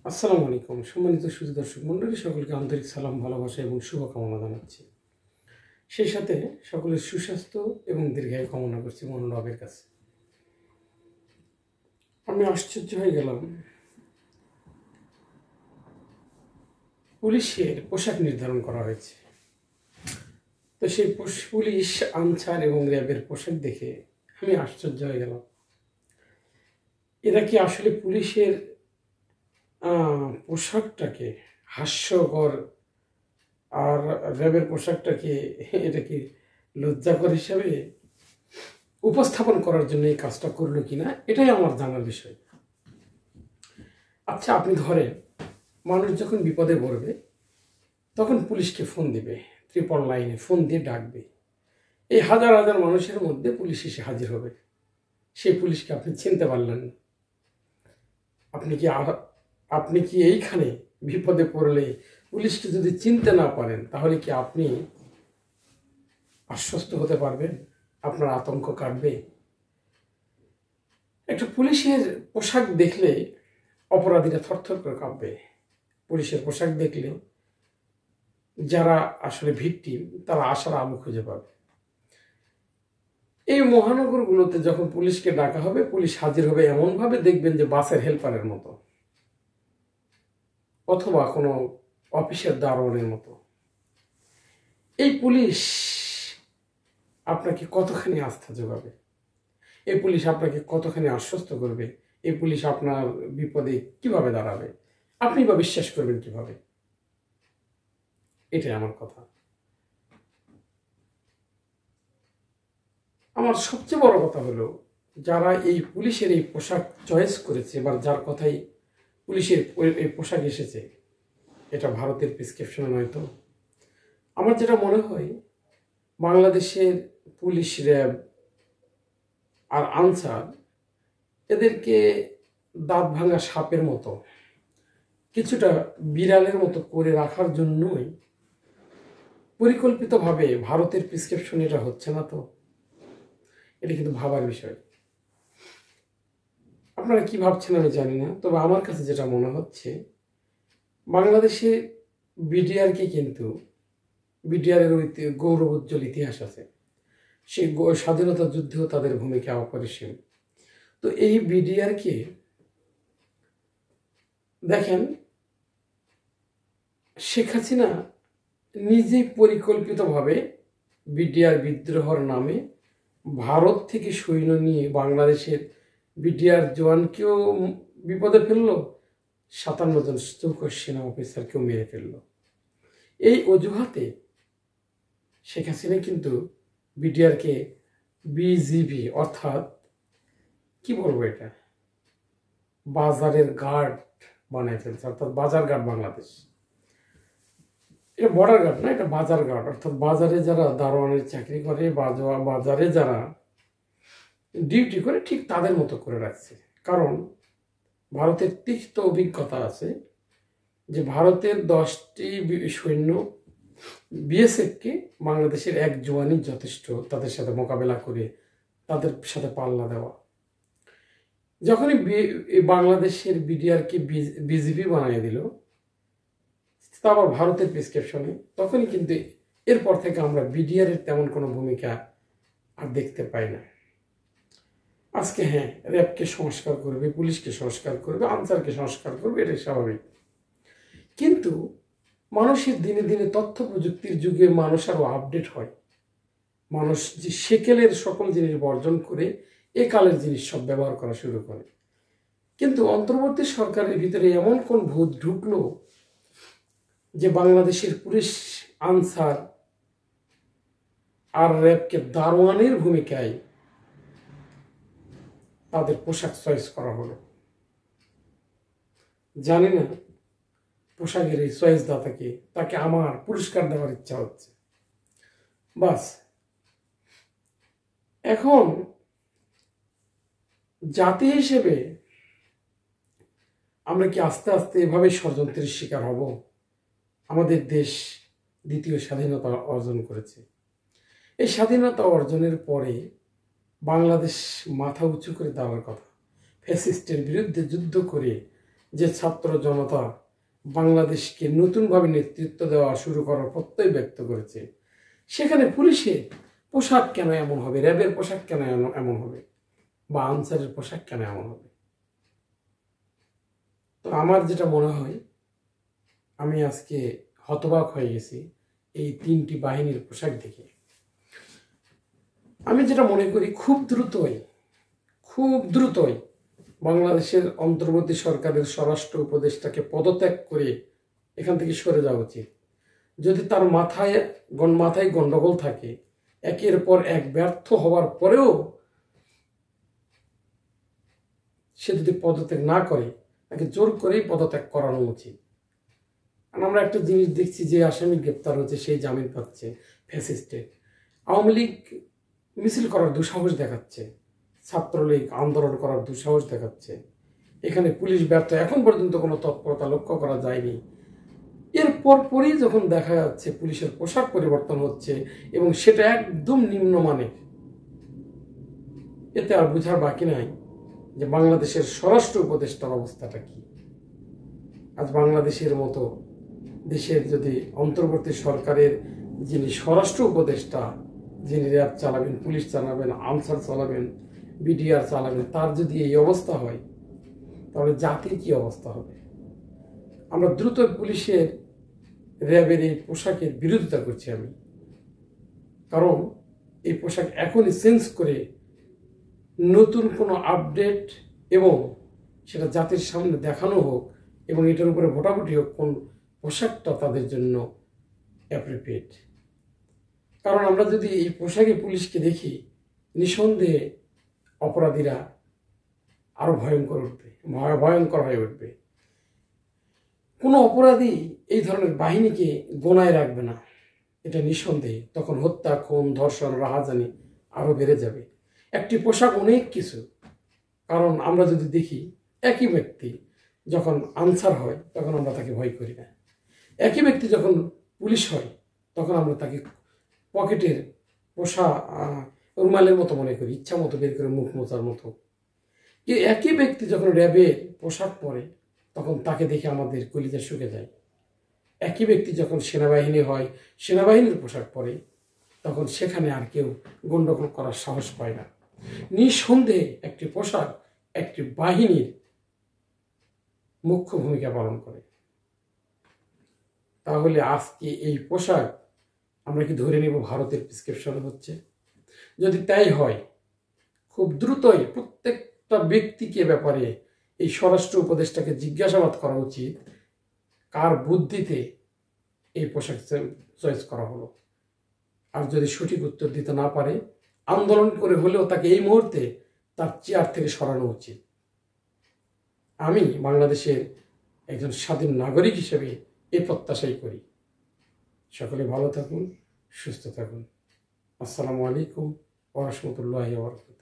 আসসালামু আলাইকুম সম্মানিত সুধী দর্শক মণ্ডলী, সকলকে আন্তরিক সালাম, ভালোবাসা এবং শুভকামনা জানাচ্ছি। সেই সাথে সকলের সুস্বাস্থ্য এবং দীর্ঘায়ু কামনা করছি মনোরবের কাছে। আমি আশ্চর্য হয়ে গেলাম, পুলিশের পোশাক নির্ধারণ করা হয়েছে। তো সেই পুলিশ, আনসার এবং র্যাবের পোশাক দেখে আমি আশ্চর্য হয়ে গেলাম। এরা কি আসলে পুলিশের পোশাকটাকে হাস্যকর আর র্যাবের পোশাকটাকে এটা কি লজ্জাকর হিসাবে উপস্থাপন করার জন্য এই কাজটা করলো কিনা, এটাই আমার জানার বিষয়। আচ্ছা, আপনি ধরেন মানুষ যখন বিপদে পড়বে তখন পুলিশকে ফোন দিবে, ট্রিপল লাইনে ফোন দিয়ে ডাকবে। এই হাজার হাজার মানুষের মধ্যে পুলিশ এসে হাজির হবে। সেই পুলিশকে আপনি চিনতে পারলেন না। আপনি কি এইখানে বিপদে পড়লে পুলিশকে যদি চিনতে না পারেন, তাহলে কি আপনি আশ্বস্ত হতে পারবেন? আপনার আতঙ্ক কাটবে? একটা পুলিশের পোশাক দেখলে অপরাধীরা থরথর করে কাঁপবে। পুলিশের পোশাক দেখলে যারা আসলে ভিকটিম তারা আশার আলো খুঁজে পাবে। এই মহানগরগুলোতে যখন পুলিশকে ডাকা হবে, পুলিশ হাজির হবে এমনভাবে দেখবেন যে বাসের হেল্পারের মতো অথবা কোনো অফিসের দারোয়ানের মতো। এই পুলিশ আপনাকে কতখানি আস্থা যোগাবে? এই পুলিশ আপনাকে কতখানি আশ্বস্ত করবে? এই পুলিশ আপনার বিপদে কিভাবে দাঁড়াবে? আপনি বা বিশ্বাস করবেন কিভাবে? এটাই আমার কথা। আমার সবচেয়ে বড় কথা হলো, যারা এই পুলিশের এই পোশাক চয়েস করেছে বা যার কথাই পুলিশের এই পোশাক এসেছে, এটা ভারতের প্রেসক্রিপশনে নয়তো। আমার যেটা মনে হয়, বাংলাদেশের পুলিশ, র্যাব আর আনসার এদেরকে দাঁত ভাঙা সাপের মতো, কিছুটা বিড়ালের মতো করে রাখার জন্যই পরিকল্পিতভাবে ভারতের প্রেসক্রিপশন এটা হচ্ছে না। তো এটা কিন্তু ভাবার বিষয়। আপনারা কি ভাবছেন আমি জানি না, তবে আমার কাছে যেটা মনে হচ্ছে, বাংলাদেশে বিডিআরকে কিন্তু বিডিআরের গৌরবোজ্জ্বল ইতিহাস আছে। সেই স্বাধীনতা যুদ্ধেও তাদের ভূমিকা অপরিসীম। তো এই বিডিআরকে দেখেন, শেখ হাসিনা নিজেই পরিকল্পিতভাবে বিডিআর বিদ্রোহর নামে ভারত থেকে সৈন্য নিয়ে বাংলাদেশের বিডিআর জওয়ানকেও বিপদে ফেললো, 57 জন চৌকস সেনা অফিসারকেও মেরে ফেললো। এই অজুহাতে শেখ হাসিনা কিন্তু বিডিআরকে বিজিবি অর্থাৎ কি বলবো, এটা বাজারের গার্ড বানায় ফেলছে, অর্থাৎ বাজার গার্ড বাংলাদেশ। এটা বর্ডার গার্ড না, এটা বাজার গার্ড, অর্থাৎ বাজারে যারা দারোয়ানের চাকরি করে, বাজারে যারা ডিউটি করে, ঠিক তাদের মতো করে রাখছে। কারণ ভারতের তিক্ত অভিজ্ঞতা আছে যে ভারতের 10টি সৈন্য বিএসএফকে বাংলাদেশের এক জওয়ানই যথেষ্ট তাদের সাথে মোকাবেলা করে তাদের সাথে পাল্লা দেওয়া। যখনই বাংলাদেশের বিডিআরকে বিজিবি বানিয়ে দিল, তা আবার ভারতের প্রেসক্রিপশনে, তখনই কিন্তু এরপর থেকে আমরা বিডিআরের তেমন কোনো ভূমিকা আর দেখতে পাই না। আজকে হ্যাঁ, র্যাবকে সংস্কার করবে, পুলিশকে সংস্কার করবে, আনসারকে সংস্কার করবে, এটাই স্বাভাবিক। কিন্তু মানুষের দিনে দিনে তথ্য প্রযুক্তির যুগে মানুষ আরও আপডেট হয়। মানুষ যে সেকেলের সকল জিনিস বর্জন করে একালের জিনিস সব ব্যবহার করা শুরু করে। কিন্তু অন্তর্বর্তী সরকারের ভিতরে এমন কোন ভূত ঢুকলো যে বাংলাদেশের পুলিশ, আনসার আর র্যাবকে দারোয়ানের ভূমিকায় তাদের পোশাক চয়েস করা হলো। জানি না পোশাকের এই চয়েস দাতাকে, তাকে আমার পুরস্কার দেওয়ার ইচ্ছা হচ্ছে। বাস, এখন জাতি হিসেবে আমরা কি আস্তে আস্তে এভাবে ষড়যন্ত্রের শিকার হব? আমাদের দেশ দ্বিতীয় স্বাধীনতা অর্জন করেছে। এই স্বাধীনতা অর্জনের পরে বাংলাদেশ মাথা উঁচু করে দেওয়ার কথা, ফ্যাসিস্টের বিরুদ্ধে যুদ্ধ করে যে ছাত্র জনতা বাংলাদেশকে নতুনভাবে নেতৃত্ব দেওয়া শুরু করার প্রত্যয় ব্যক্ত করেছে, সেখানে পুলিশের পোশাক কেন এমন হবে, র্যাবের পোশাক কেন এমন হবে, বা আনসারের পোশাক কেন এমন হবে? তো আমার যেটা মনে হয়, আমি আজকে হতবাক হয়ে গেছি এই তিনটি বাহিনীর পোশাক দেখে। আমি যেটা মনে করি, খুব দ্রুতই বাংলাদেশের অন্তর্বর্তী সরকারের স্বরাষ্ট্র উপদেষ্টাকে পদত্যাগ করে এখান থেকে সরে যাওয়া উচিত। যদি তার মাথায় গন্ডগোল থাকে, একের পর এক ব্যর্থ হওয়ার পরেও সে যদি পদত্যাগ না করে, তাকে জোর করেই পদত্যাগ করানো উচিত। আমরা একটা জিনিস দেখছি, যে আসামি গ্রেপ্তার হচ্ছে সেই জামিন পাচ্ছে ফ্যাসিস্টে। আওয়ামী লীগ মিছিল করার দুঃসাহস দেখাচ্ছে, ছাত্রলীগ আন্দোলন করার দুঃসাহস দেখাচ্ছে। এখানে পুলিশ ব্যর্থ, এখন পর্যন্ত কোনো তৎপরতা লক্ষ্য করা যায়নি। এর পরপরই যখন দেখা যাচ্ছে পুলিশের পোশাক পরিবর্তন হচ্ছে এবং সেটা একদম নিম্নমানের, এতে আর বোঝার বাকি নাই যে বাংলাদেশের স্বরাষ্ট্র উপদেষ্টার অবস্থাটা কি। আজ বাংলাদেশের মতো দেশের যদি অন্তর্বর্তী সরকারের যিনি স্বরাষ্ট্র উপদেষ্টা, যিনি র্যাব চালাবেন, পুলিশ চালাবেন, আনসার চালাবেন, বিডিআর চালাবেন, তার যদি এই অবস্থা হয়, তাহলে জাতির কি অবস্থা হবে? আমরা দ্রুত পুলিশের, র্যাবের এই পোশাকের বিরোধিতা করছি আমি। কারণ এই পোশাক এখনই চেঞ্জ করে নতুন কোনো আপডেট এবং সেটা জাতির সামনে দেখানো হোক এবং এটার উপরে ভোটাভুটি হোক কোন পোশাকটা তাদের জন্য অ্যাপ্রোপ্রিয়েট। কারণ আমরা যদি এই পোশাকে পুলিশকে দেখি, নিঃসন্দেহে অপরাধীরা আরো ভয়ঙ্কর হয়ে উঠবে। কোনো অপরাধী এই ধরনের বাহিনীকে গোনায় রাখবে না, এটা নিঃসন্দেহে। তখন হত্যা, খুন, ধর্ষণ, রাহাজানি আরো বেড়ে যাবে। একটি পোশাক অনেক কিছু। কারণ আমরা যদি দেখি, একই ব্যক্তি যখন আনসার হয় তখন আমরা তাকে ভয় করি না, একই ব্যক্তি যখন পুলিশ হয় তখন আমরা তাকে পকেটের রুমালের মতো মনে করি, ইচ্ছা মতো বের করে মুখ মোচার মতো। একই ব্যক্তি যখন র্যাবের পোশাক পরে তখন তাকে দেখে আমাদের কলিজা শুকে যায়। একই ব্যক্তি যখন সেনাবাহিনী হয়, সেনাবাহিনীর পোশাক পরে, তখন সেখানে আর কেউ গন্ডগোল করার সাহস পায় না। নিঃসন্দেহে একটি পোশাক একটি বাহিনীর মুখ্য ভূমিকা পালন করে। তাহলে আজকে এই পোশাক আমরা কি ধরে নেব ভারতের প্রেসক্রিপশন হচ্ছে? যদি তাই হয়, খুব দ্রুতই প্রত্যেকটা ব্যক্তিকে ব্যাপারে এই স্বরাষ্ট্র উপদেষ্টাকে জিজ্ঞাসাবাদ করা উচিত, কার বুদ্ধিতে এই পোশাক চয়েস করা হলো। আর যদি সঠিক উত্তর দিতে না পারে, আন্দোলন করে হলেও তাকে এই মুহূর্তে তার চেয়ার থেকে সরানো উচিত। আমি বাংলাদেশের একজন স্বাধীন নাগরিক হিসেবে এই প্রত্যাশাই করি। সকলে ভালো থাকুন, সুস্থ থাকুন। আসসালামু আলাইকুম ওয়া রাহমাতুল্লাহি ওয়া বারাকাতুহু।